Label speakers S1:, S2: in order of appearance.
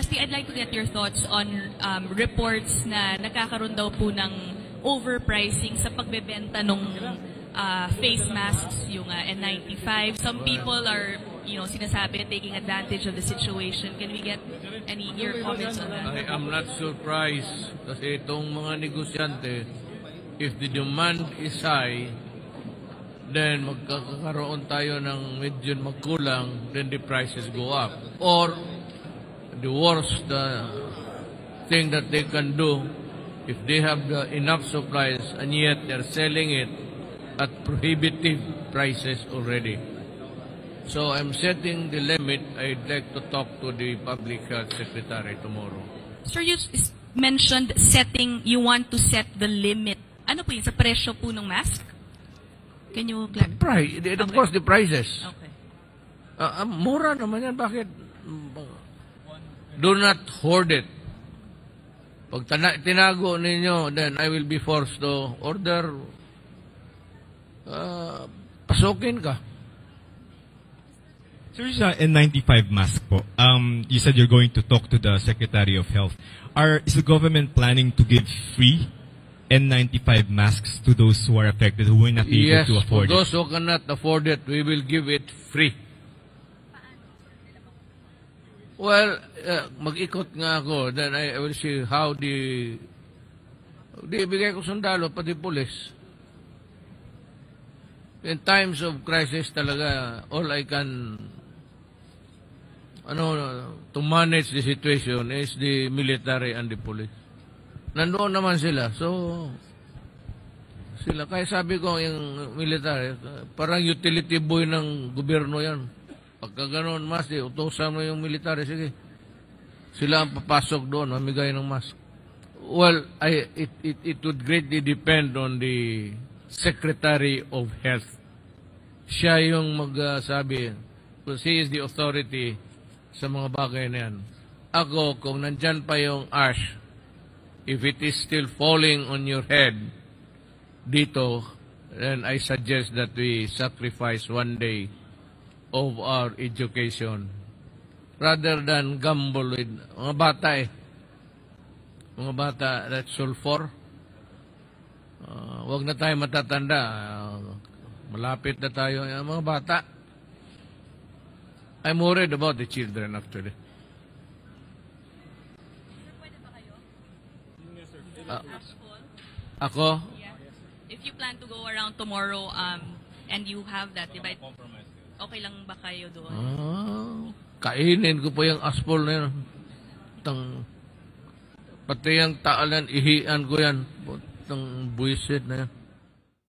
S1: lastly, I'd like to get your thoughts on reports na nagkakaroon daw po ng overpricing sa pagbebenta ng face masks, yung N95. Some people are, sinasabi, taking advantage of the situation. Can we get your comments on that?
S2: I am not surprised kasi itong mga negosyante, if the demand is high, then magkakaroon tayo ng medyo magkulang, then the prices go up. Or the worst thing that they can do, if they have enough supplies and yet they're selling it at prohibitive prices already. So I'm setting the limit. I'd like to talk to the Public Health Secretary tomorrow.
S1: Sir, you mentioned you want to set the limit. Ano po yun? Sa presyo po ng mask? Can you clarify?
S2: Of course, the prices.
S1: Okay.
S2: Mura naman yan. Bakit? Do not hoard it. Pag tinago ninyo, then I will be forced to order. Pasukin ka.
S3: Sir, sa N95 mask po, you said you're going to talk to the Secretary of Health. Is the government planning to give free N95 masks to those who are affected, who will not be able to afford it?
S2: Yes, for those who cannot afford it, we will give it free. Well, mag-ikot nga ako, then I will see how ibigay ko sundalo, pati pulis. In times of crisis talaga, all I can, to manage the situation is the military and the police. Nandoon naman sila. So, kaya sabi ko, yung military, parang utility boy ng gobyerno yan. Pagka ganoon, utosan mo yung military, sige. Sila ang papasok doon, mamigay ng mask. Well, it would greatly depend on the Secretary of Health. Siya yung magsabi, because he is the authority sa mga bagay na yan. Ako, kung nandyan pa yung ash, if it is still falling on your head dito, then I suggest that we sacrifice one day of our education rather than gamble with mga bata Mga bata, that's sulfur. Wag na tayo matatanda. Malapit na tayo. Mga bata. I'm worried about the children actually. Ako?
S1: Yeah. If you plan to go around tomorrow and you have that, diba? Okay lang ba kayo doon?
S2: Kainin ko po yung aspol na yun. Pati yung taalan, ihian ko yan. Buisit na yan.